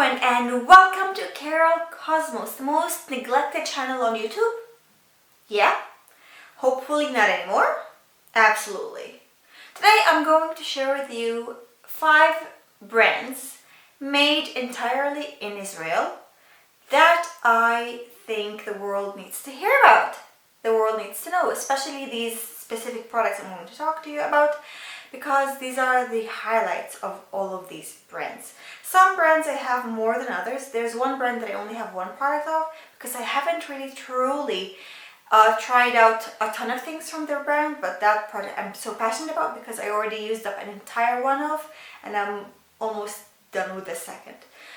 everyone and welcome to CarolCosmos, the most neglected channel on YouTube. Yeah? Hopefully not anymore. Absolutely. Today I'm going to share with you 5 brands made entirely in Israel that I think the world needs to hear about. The world needs to know, especially these specific products I'm going to talk to you about, because these are the highlights of all of these brands. Some brands I have more than others. There's one brand that I only have one product of because I haven't really truly tried out a ton of things from their brand, but that product I'm so passionate about because I already used up an entire one of, and I'm almost done with the second.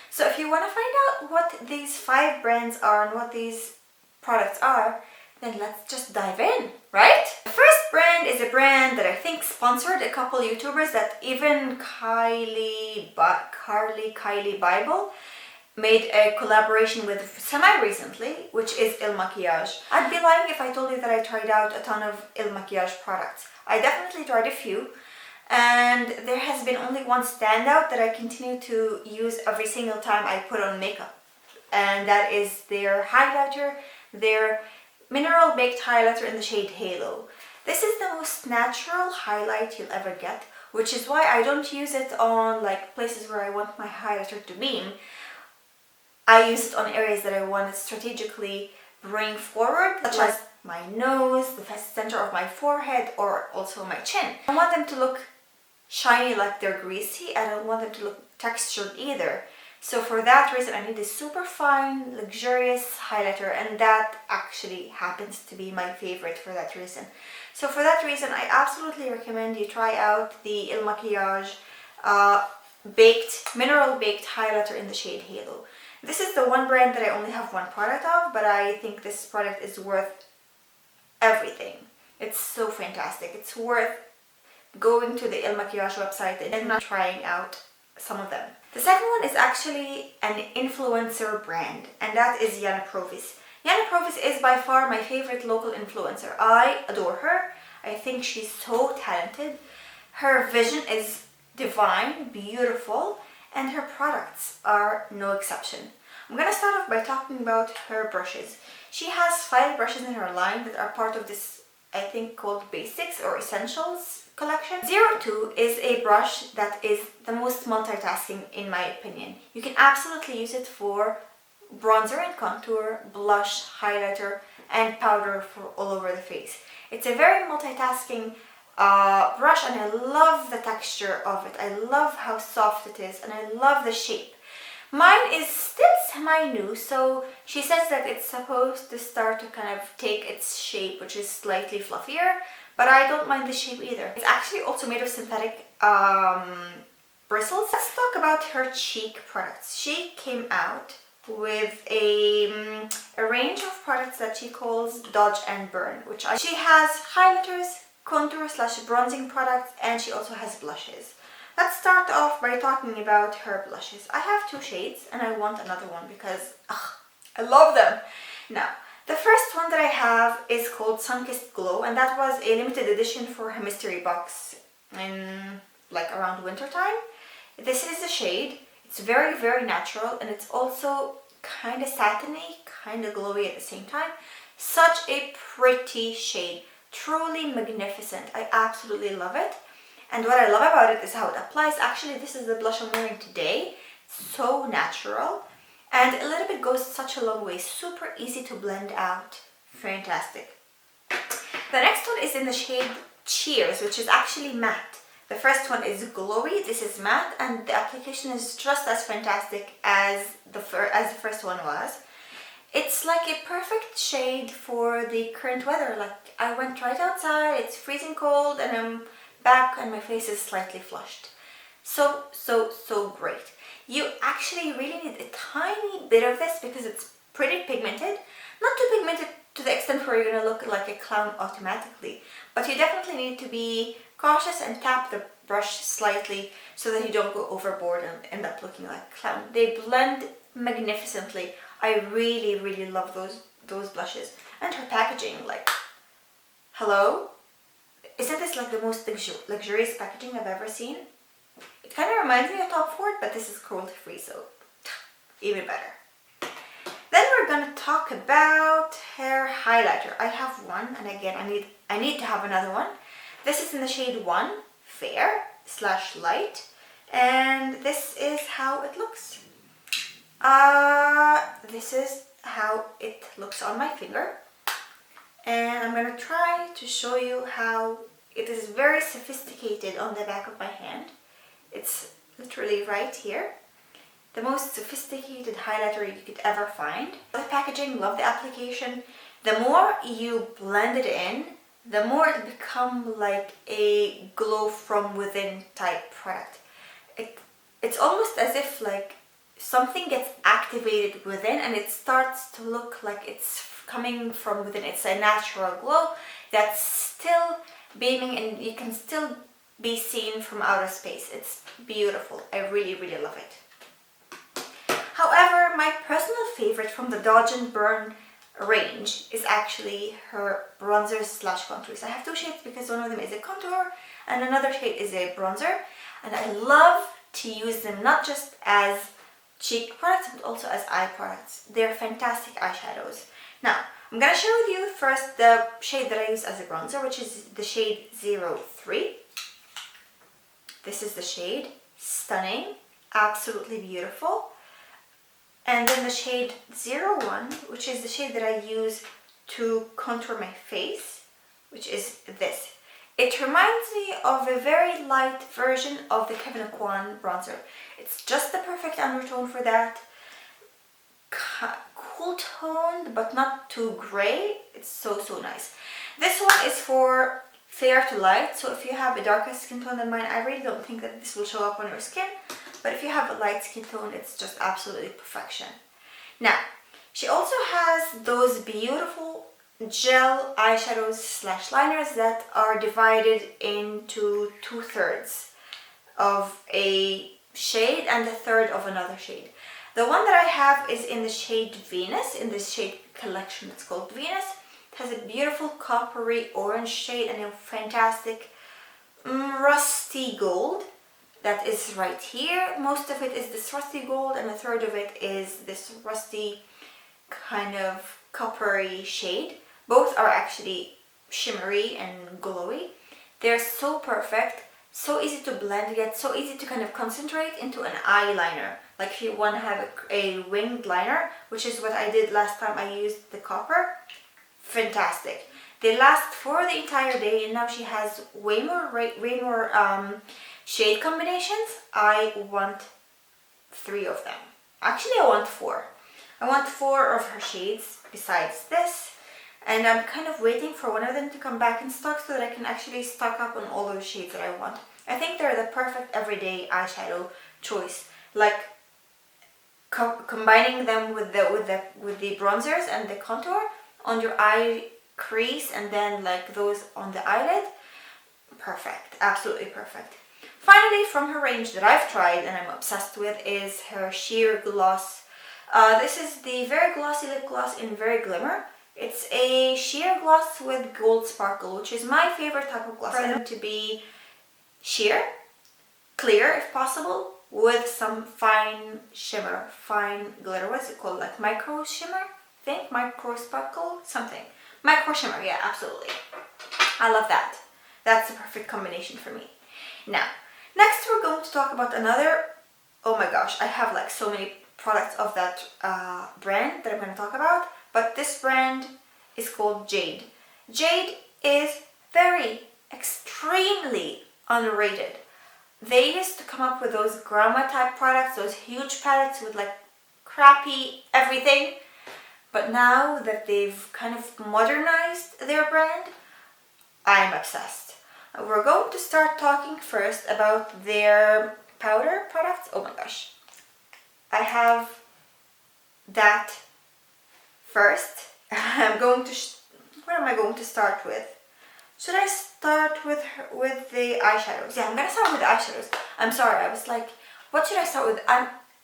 So if you want to find out what these 5 brands are and what these products are, then let's just dive in, right? The first brand is a brand that I think sponsored a couple YouTubers, that even Kylie Bible made a collaboration with semi-recently, which is Makiage. I'd be lying if I told you that I tried out a ton of Makiage products. I definitely tried a few, and there has been only one standout that I continue to use every single time I put on makeup, and that is their highlighter, their mineral baked highlighter in the shade Halo. This is the most natural highlight you'll ever get, which is why I don't use it on like places where I want my highlighter to beam. I use it on areas that I want to strategically bring forward, such as my nose, the center of my forehead, or also my chin. I want them to look shiny like they're greasy. I don't want them to look textured either. So for that reason, I need a super fine, luxurious highlighter, and that actually happens to be my favorite for that reason. So for that reason, I absolutely recommend you try out the Il Makiage mineral baked highlighter in the shade Halo. This is the one brand that I only have one product of, but I think this product is worth everything. It's so fantastic. It's worth going to the Il Makiage website and not trying out some of them. The second one is actually an influencer brand, and that is Yana Prowess. Yana Prowess is by far my favorite local influencer. I adore her. I think she's so talented. Her vision is divine, beautiful, and her products are no exception. I'm gonna start off by talking about her brushes. She has 5 brushes in her line that are part of this, I think, called Basics or Essentials collection. 02 is a brush that is the most multitasking in my opinion. You can absolutely use it for bronzer and contour, blush, highlighter, and powder for all over the face. It's a very multitasking brush, and I love the texture of it. I love how soft it is, and I love the shape. Mine is still semi-new, so she says that it's supposed to start to kind of take its shape, which is slightly fluffier, but I don't mind the shape either. It's actually also made of synthetic bristles. Let's talk about her cheek products. She came out with a range of products that she calls Dodge and Burn, she has highlighters, contour / bronzing products, and she also has blushes. Let's start off by talking about her blushes. I have 2 shades and I want another one because I love them. Now, the first one that I have is called Sun-Kissed Glow, and that was a limited edition for her mystery box in like around winter time. This is the shade. It's very, very natural, and it's also kind of satiny, kind of glowy at the same time. Such a pretty shade. Truly magnificent. I absolutely love it. And what I love about it is how it applies. Actually, this is the blush I'm wearing today. So natural. And a little bit goes such a long way. Super easy to blend out. Fantastic. The next one is in the shade Cheers, which is actually matte. The first one is glowy. This is matte, and the application is just as fantastic as the first one was. It's like a perfect shade for the current weather. Like, I went right outside, it's freezing cold, and I'm back and my face is slightly flushed. So great. You actually really need a tiny bit of this because it's pretty pigmented. Not too pigmented to the extent where you're gonna look like a clown automatically, but you definitely need to be cautious and tap the brush slightly so that you don't go overboard and end up looking like a clown. They blend magnificently. I really, really love those blushes. And her packaging, like, hello? Isn't this like the most luxurious packaging I've ever seen? It kind of reminds me of Tom Ford, but this is cruelty free, so even better. Then we're gonna talk about hair highlighter. I have one, and again, I need to have another one. This is in the shade 1, Fair / Light, and this is how it looks. This is how it looks on my finger, and I'm gonna try to show you how it is very sophisticated on the back of my hand. It's literally right here. The most sophisticated highlighter you could ever find. The packaging, love the application. The more you blend it in, the more it becomes like a glow from within type product. It's almost as if like something gets activated within and it starts to look like it's coming from within. It's a natural glow that's still beaming and you can still be seen from outer space. It's beautiful. I really, really love it. However, my personal favorite from the Dodge and Burn range is actually her bronzers / contours. I have two shades because one of them is a contour and another shade is a bronzer, and I love to use them not just as cheek products but also as eye products. They're fantastic eyeshadows. Now, I'm going to share with you first the shade that I use as a bronzer, which is the shade 03. This is the shade. Stunning. Absolutely beautiful. And then the shade 01, which is the shade that I use to contour my face, which is this. It reminds me of a very light version of the Kevyn Aucoin bronzer. It's just the perfect undertone for that. Cool toned, but not too gray. It's so, so nice. This one is for fair to light, so if you have a darker skin tone than mine, I really don't think that this will show up on your skin. But if you have a light skin tone, it's just absolutely perfection. Now, she also has those beautiful gel eyeshadows / liners that are divided into 2/3 of a shade and 1/3 of another shade. The one that I have is in the shade Venus, in this shade collection that's called Venus. It has a beautiful coppery orange shade and a fantastic rusty gold. That is right here. Most of it is this rusty gold and 1/3 of it is this rusty kind of coppery shade. Both are actually shimmery and glowy. They're so perfect, so easy to blend, yet so easy to kind of concentrate into an eyeliner. Like if you want to have a winged liner, which is what I did last time I used the copper. Fantastic. They last for the entire day, and now she has way more shade combinations. I want 3 of them. Actually, I want 4. I want 4 of her shades besides this, and I'm kind of waiting for one of them to come back in stock so that I can actually stock up on all those shades that I want. I think they're the perfect everyday eyeshadow choice. Like combining them with the bronzers and the contour on your eye crease, and then like those on the eyelid. Perfect. Absolutely perfect. Finally, from her range that I've tried and I'm obsessed with is her Sheer Gloss. This is the Very Glossy Lip Gloss in Very Glimmer. It's a sheer gloss with gold sparkle, which is my favorite type of gloss. I want it to be sheer, clear if possible, with some fine shimmer, fine glitter. What's it called? Like micro shimmer? I think micro sparkle, something. Micro shimmer, yeah, absolutely. I love that. That's the perfect combination for me. Now, next we're going to talk about another, oh my gosh, I have like so many products of that brand that I'm going to talk about, but this brand is called Jade. Jade is extremely underrated. They used to come up with those grandma type products, those huge palettes with like crappy everything, but now that they've kind of modernized their brand, I'm obsessed. We're going to start talking first about their powder products. Oh my gosh. I have that first. I'm going to, what am I going to start with? Should I start with the eyeshadows? Yeah, I'm gonna start with the eyeshadows. I'm sorry, I was like, what should I start with?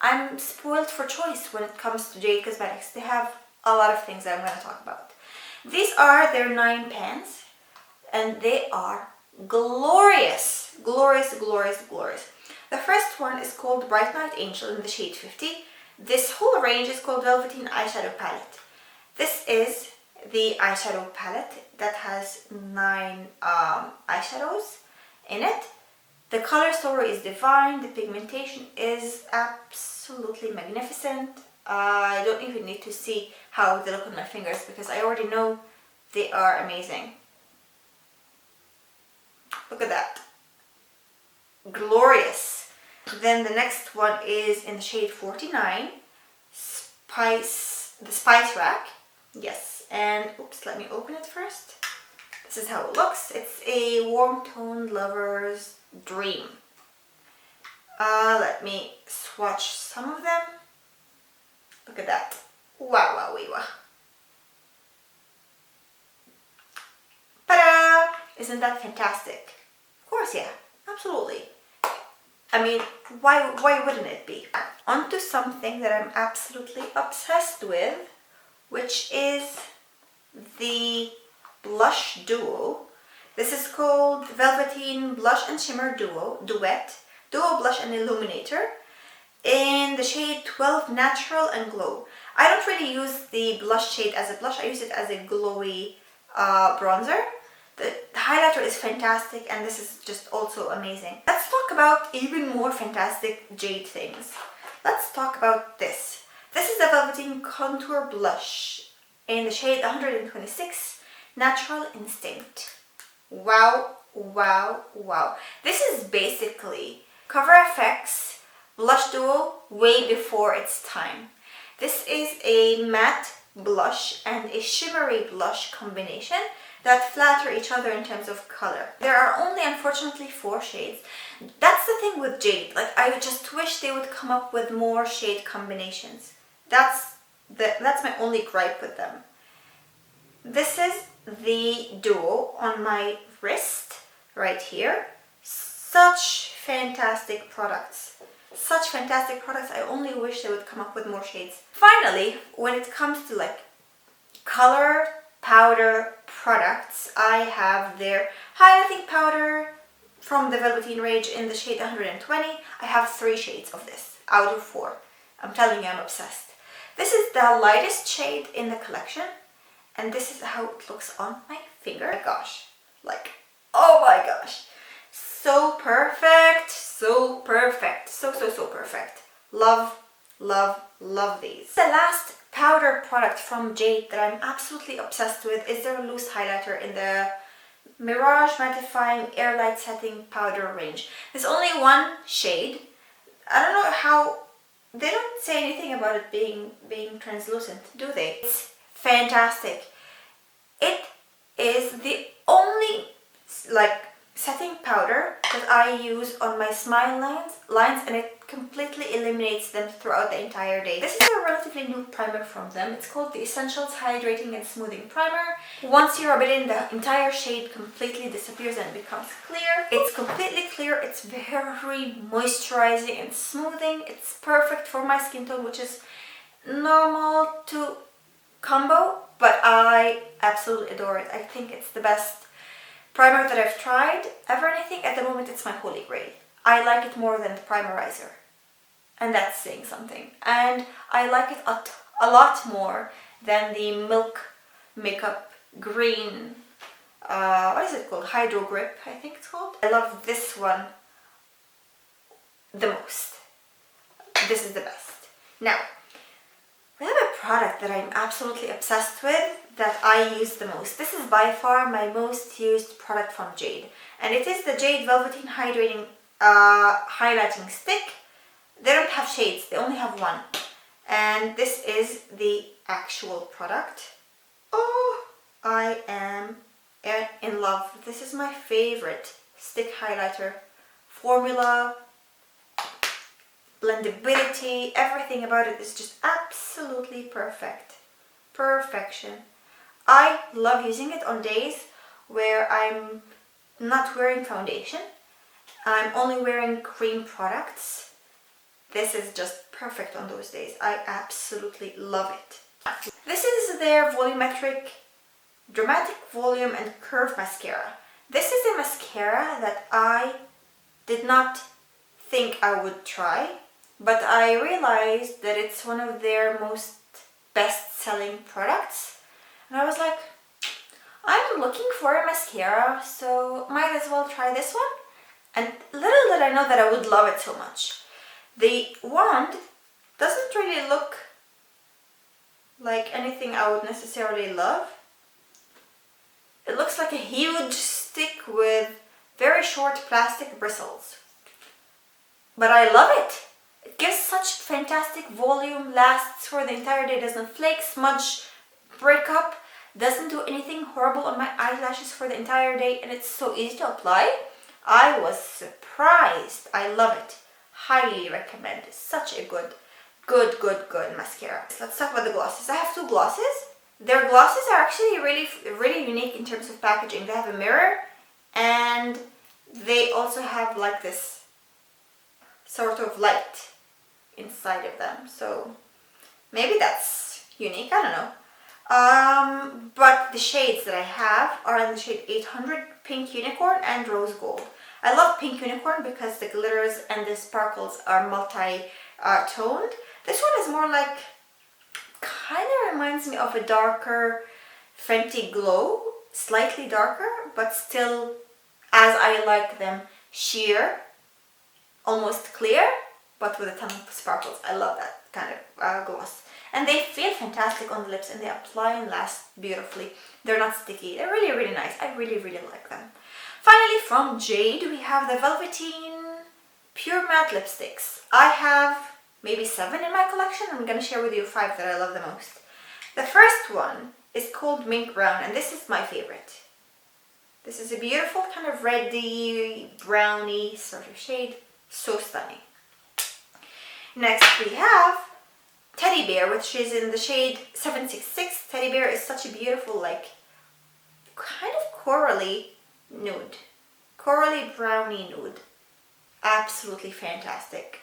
I'm spoiled for choice when it comes to Jade Cosmetics. They have a lot of things that I'm gonna talk about. These are their 9 pans, and they are glorious. Glorious, glorious, glorious. The first one is called Bright Night Angel in the shade 50. This whole range is called Velveteen Eyeshadow Palette. This is the eyeshadow palette that has 9 eyeshadows in it. The color story is divine. The pigmentation is absolutely magnificent. I don't even need to see how they look on my fingers because I already know they are amazing. Look at that. Glorious. Then the next one is in the shade 49, the Spice Rack. Yes, and oops, let me open it first. This is how it looks. It's a warm toned lover's dream. Let me swatch some of them. Look at that. Wow, wow, wow. Ta-da! Isn't that fantastic? Of course, yeah, absolutely. I mean, why wouldn't it be? On to something that I'm absolutely obsessed with, which is the blush duo. This is called Velveteen Blush and Shimmer Duet Blush and Illuminator in the shade 12 Natural and Glow. I don't really use the blush shade as a blush, I use it as a glowy bronzer. The highlighter is fantastic and this is just also amazing. Let's talk about even more fantastic jade things. Let's talk about this. This is the Velveteen Contour Blush in the shade 126 Natural Instinct. Wow, wow, wow. This is basically Cover FX blush duo way before its time. This is a matte blush and a shimmery blush combination that flatter each other in terms of color. There are only unfortunately 4 shades. That's the thing with jade. Like, I just wish they would come up with more shade combinations. That's my only gripe with them. This is the duo on my wrist right here. Such fantastic products. Such fantastic products. I only wish they would come up with more shades. Finally, when it comes to like color powder products, I have their highlighting powder from the Velveteen range in the shade 120. I have 3 shades of this out of 4. I'm telling you, I'm obsessed. This is the lightest shade in the collection, and this is how it looks on my finger. Oh my gosh, like, oh my gosh, so perfect, so perfect, so perfect. Love, love, love these. The last powder product from Jade that I'm absolutely obsessed with is their loose highlighter in the Mirage Mattifying Air Light Setting Powder range. There's only 1 shade. I don't know how, they don't say anything about it being translucent, do they? It's fantastic. It is the only like setting powder that I use on my smile lines, and it completely eliminates them throughout the entire day. This is a relatively new primer from them. It's called the Essentials Hydrating and Smoothing Primer. Once you rub it in, the entire shade completely disappears and becomes clear. It's completely clear. It's very moisturizing and smoothing. It's perfect for my skin tone, which is normal to combo, but I absolutely adore it. I think it's the best primer that I've tried ever, and I think at the moment it's my holy grail. I like it more than the primerizer, and that's saying something. And I like it a lot more than the Milk Makeup Green, what is it called? Hydro Grip, I think it's called. I love this one the most. This is the best. Now, we have a product that I'm absolutely obsessed with that I use the most. This is by far my most used product from Jade, and it is the Jade Velveteen Hydrating Highlighting Stick. They don't have shades, they only have 1, and this is the actual product. Oh, I am in love. This is my favorite stick highlighter. Formula, blendability, everything about it is just absolutely perfect. Perfection. I love using it on days where I'm not wearing foundation. I'm only wearing cream products. This is just perfect on those days. I absolutely love it. This is their Volumetric Dramatic Volume and Curve Mascara. This is a mascara that I did not think I would try but I realized that it's one of their most best-selling products. And I was like, I'm looking for a mascara, so might as well try this one. And little did I know that I would love it so much. The wand doesn't really look like anything I would necessarily love. It looks like a huge stick with very short plastic bristles. But I love it. It gives such fantastic volume, lasts for the entire day, doesn't flake, smudge, break up, doesn't do anything horrible on my eyelashes for the entire day, and it's so easy to apply. I was surprised. I love it. Highly recommend. It's such a good mascara. Let's talk about the glosses. I have two glosses. Their glosses are actually really unique in terms of packaging. They have a mirror, and they also have like this sort of light inside of them. So maybe that's unique. I don't know. But the shades that I have are in the shade 800, Pink Unicorn, and Rose Gold. I love Pink Unicorn because the glitters and the sparkles are multi-toned. This one is more like, kind of reminds me of a darker Fenty Glow, slightly darker, but still, as I like them, sheer, almost clear, but with a ton of sparkles. I love that kind of gloss. And they feel fantastic on the lips, and they apply and last beautifully. They're not sticky. They're really nice. I really like them. Finally, from Jade, we have the Velveteen Pure Matte Lipsticks. I have maybe 7 in my collection. I'm going to share with you 5 that I love the most. The first one is called Mink Brown, and this is my favorite. This is a beautiful kind of reddy, browny sort of shade. So stunning. Next we have Teddy Bear, which is in the shade 766. Teddy Bear is such a beautiful, like, kind of corally nude. Corally browny nude. Absolutely fantastic.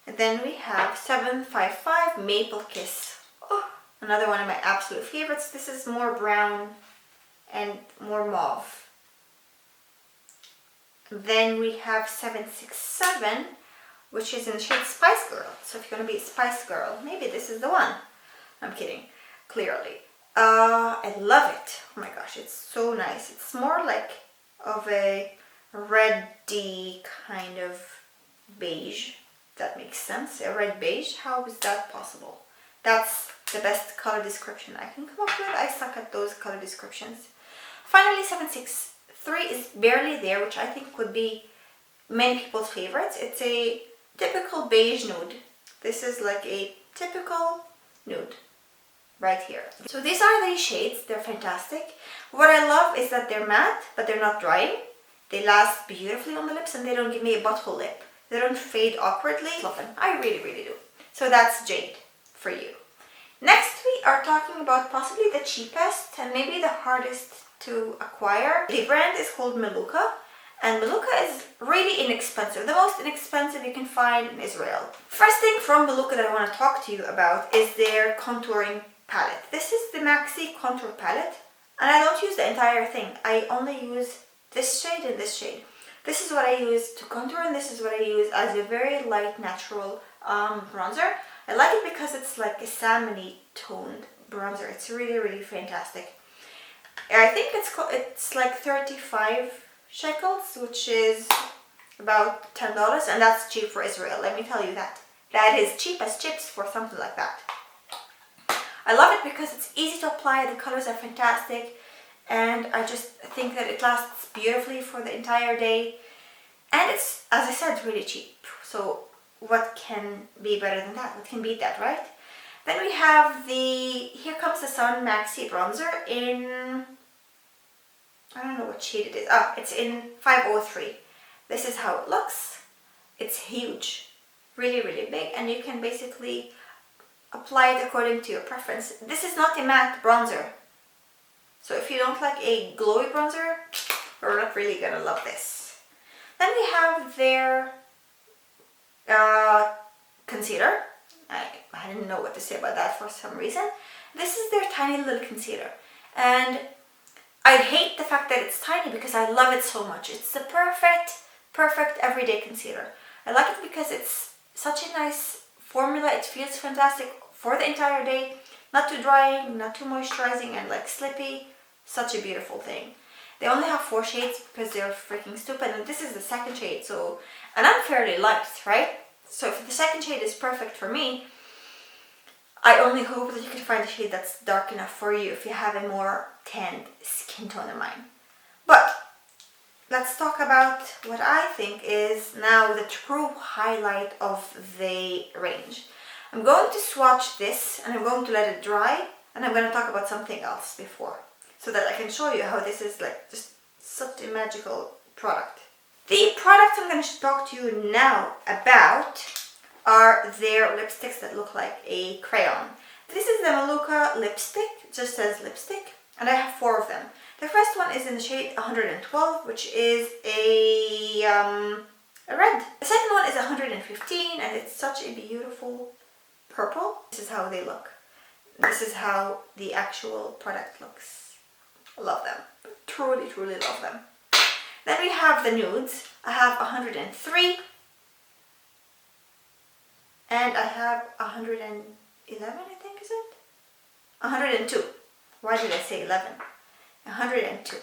And then we have 755 Maple Kiss. Oh, another one of my absolute favorites. This is more brown and more mauve. Then we have 767, which is in the shade Spice Girl. So if you're going to be a Spice Girl, maybe this is the one. I'm kidding, clearly. I love it. Oh my gosh, it's so nice. It's more like of a reddy kind of beige. If that makes sense. A red beige. How is that possible? That's the best color description I can come up with. I suck at those color descriptions. Finally, 763 is Barely There, which I think would be many people's favorites. It's a typical beige nude. This is like a typical nude right here. So these are the shades. They're fantastic. What I love is that they're matte, but they're not drying. They last beautifully on the lips, and they don't give me a butthole lip. They don't fade awkwardly. Love them. I really do. So that's Jade for you. Next, we are talking about possibly the cheapest and maybe the hardest to acquire. The brand is called Milluca, and Milluca is really inexpensive. The most inexpensive you can find in Israel. First thing from Milluca that I want to talk to you about is their contouring palette. This is the Maxi Contour Palette, and I don't use the entire thing. I only use this shade and this shade. This is what I use to contour, and this is what I use as a very light natural bronzer. I like it because it's like a salmony toned bronzer. It's really fantastic. I think it's like 35 shekels, which is about $10, and that's cheap for Israel. Let me tell you that. That is cheap as chips for something like that. I love it because it's easy to apply. The colors are fantastic, and I just think that it lasts beautifully for the entire day. And it's, as I said, really cheap. So what can be better than that? What can beat that, right? Then we have the Here Comes the Sun Maxi Bronzer in, I don't know what shade it is. Oh, it's in 503. This is how it looks. It's huge, really big, and you can basically apply it according to your preference. This is not a matte bronzer, so if you don't like a glowy bronzer, you're not really gonna love this. Then we have their concealer. I didn't know what to say about that for some reason. This is their tiny little concealer, and I hate the fact that it's tiny because I love it so much. It's the perfect everyday concealer. I like it because it's such a nice formula. It feels fantastic for the entire day. Not too drying, not too moisturizing and like slippy. Such a beautiful thing. They only have 4 shades because they're freaking stupid, and this is the second shade, so, and I'm fairly light, right? So if the second shade is perfect for me, I only hope that you can find a shade that's dark enough for you if you have a more tanned skin tone than mine. But let's talk about what I think is now the true highlight of the range. I'm going to swatch this and I'm going to let it dry, and I'm going to talk about something else before, so that I can show you how this is like just such a magical product. The products I'm going to talk to you now about are their lipsticks that look like a crayon. This is the Milluca lipstick, just says lipstick, and I have 4 of them. The first one is in the shade 112, which is a red. The second one is 115, and it's such a beautiful purple. This is how they look. This is how the actual product looks. I love them. Truly, truly love them. Then we have the nudes. I have 103. And I have 111, I think, is it? 102. Why did I say 11? 102.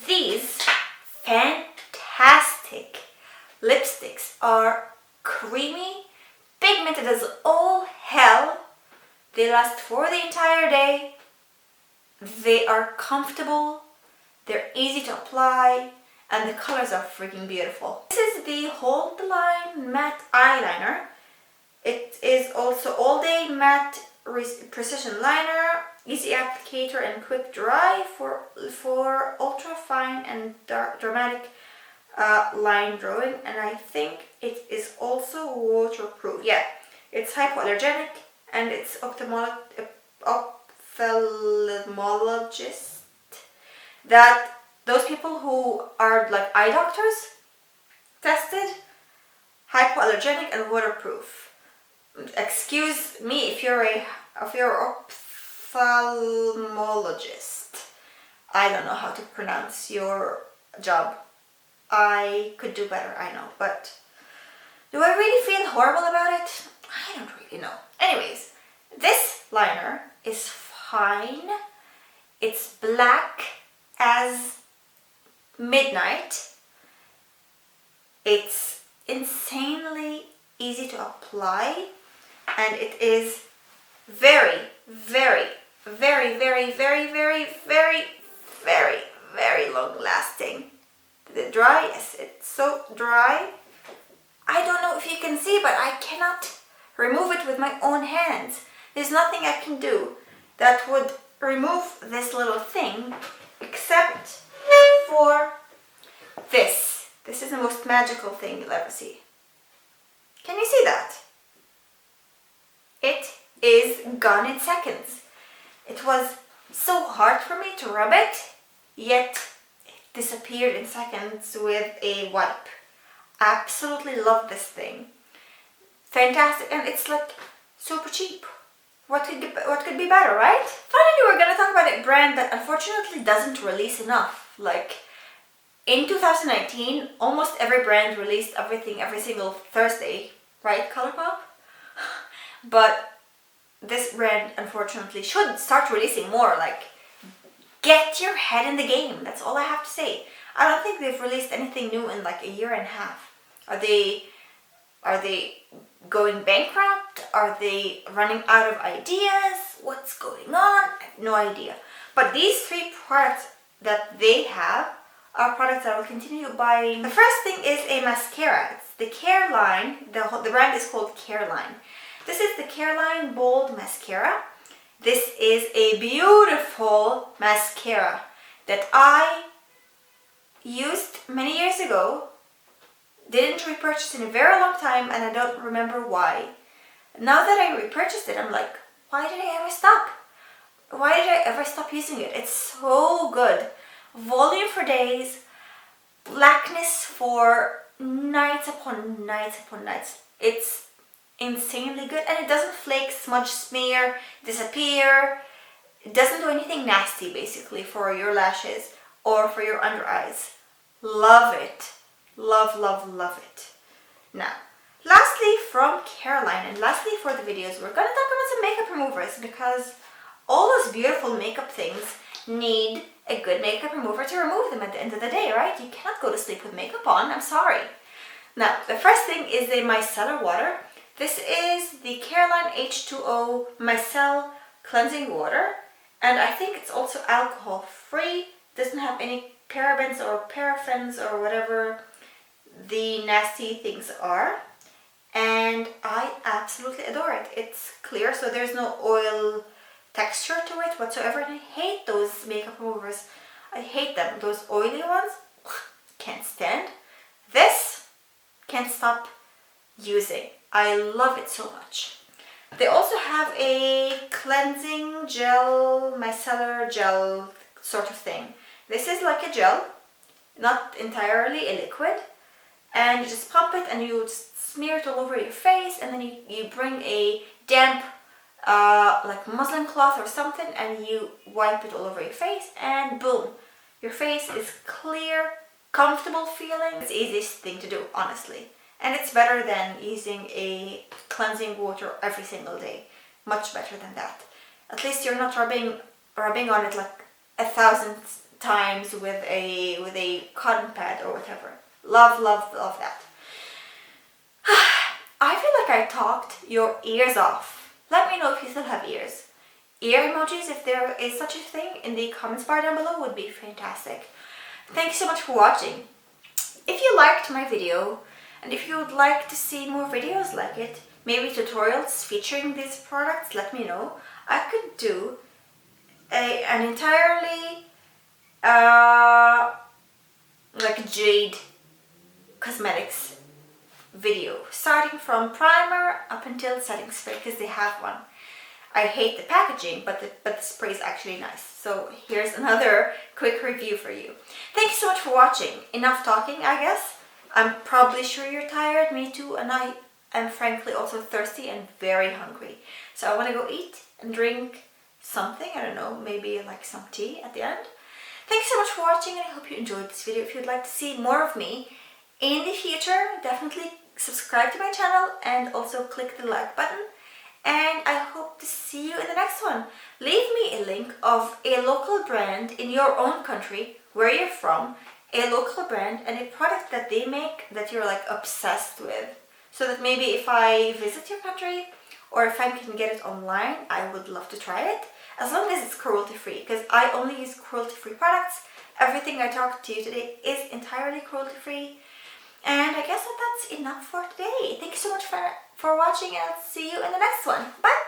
These fantastic lipsticks are creamy, pigmented as all hell. They last for the entire day. They are comfortable. They're easy to apply. And the colors are freaking beautiful. This is the Hold the Line Matte Eyeliner. It is also all day matte precision liner, easy applicator and quick dry for ultra fine and dramatic line drawing. And I think it is also waterproof. Yeah, it's hypoallergenic and it's ophthalmologist that those people who are like eye doctors tested, hypoallergenic and waterproof. Excuse me if you're ophthalmologist. I don't know how to pronounce your job. I could do better, I know, but do I really feel horrible about it? I don't really know. Anyways, this liner is fine. It's black as midnight. It's insanely easy to apply, and it is very, very, very, very, very, very, very, very, very long lasting. The dry, yes, it's so dry. I don't know if you can see, but I cannot remove it with my own hands. There's nothing I can do that would remove this little thing except for this. This is the most magical thing you'll ever see. Can you see that? It is gone in seconds. It was so hard for me to rub it, yet it disappeared in seconds with a wipe. Absolutely love this thing. Fantastic, and it's like super cheap. What could be better, right? Finally, we're gonna talk about a brand that unfortunately doesn't release enough. Like in 2019, almost every brand released everything every single Thursday, right, ColourPop? But this brand unfortunately should start releasing more. Like, get your head in the game. That's all I have to say. I don't think they've released anything new in like a year and a half. Are they going bankrupt? Are they running out of ideas? What's going on? I have no idea. But these 3 products that they have are products that I will continue buying. The first thing is a mascara. It's the Careline. The brand is called Careline. This is the Careline Bold Mascara. This is a beautiful mascara that I used many years ago. Didn't repurchase in a very long time, and I don't remember why. Now that I repurchased it, I'm like, why did I ever stop? Why did I ever stop using it? It's so good. Volume for days, blackness for nights upon nights upon nights. It's insanely good, and it doesn't flake, smudge, smear, disappear. It doesn't do anything nasty basically for your lashes or for your under eyes. Love it. Love, love, love it. Now, Lastly, from Caroline, and lastly for the videos, we're going to talk about some makeup removers because all those beautiful makeup things need a good makeup remover to remove them at the end of the day, right? You cannot go to sleep with makeup on, I'm sorry. Now, the first thing is the micellar water. This is the Careline H2O Micelle Cleansing Water, and I think it's also alcohol free. Doesn't have any parabens or paraffins or whatever the nasty things are. And I absolutely adore it. It's clear, so there's no oil texture to it whatsoever. And I hate those makeup removers. I hate them. Those oily ones, can't stand. This, can't stop using. I love it so much. They also have a cleansing gel, micellar gel sort of thing. This is like a gel, not entirely a liquid. And you just pump it and you just smear it all over your face, and then you bring a damp like muslin cloth or something and you wipe it all over your face, and boom, your face is clear, comfortable feeling. It's the easiest thing to do, honestly, and it's better than using a cleansing water every single day. Much better than that. At least you're not rubbing on it like 1,000 times with a cotton pad or whatever. Love, love, love that. I feel like I talked your ears off. Let me know if you still have ears. Ear emojis, if there is such a thing, in the comments bar down below would be fantastic. Thank you so much for watching. If you liked my video, and if you would like to see more videos like it, maybe tutorials featuring these products, let me know. I could do an entirely like Jade Cosmetics video, starting from primer up until setting spray, because they have one. I hate the packaging, but the spray is actually nice. So here's another quick review for you. Thank you so much for watching. Enough talking, I guess. I'm probably sure you're tired, me too, and I am frankly also thirsty and very hungry. So I want to go eat and drink something, I don't know, maybe like some tea at the end. Thanks so much for watching, and I hope you enjoyed this video. If you'd like to see more of me in the future, definitely subscribe to my channel and also click the like button. And I hope to see you in the next one. Leave me a link of a local brand in your own country, where you're from, a local brand and a product that they make that you're like obsessed with. So that maybe if I visit your country or if I can get it online, I would love to try it. As long as it's cruelty free, because I only use cruelty free products. Everything I talked to you today is entirely cruelty free. And I guess that's enough for today. Thank you so much for watching, and I'll see you in the next one. Bye!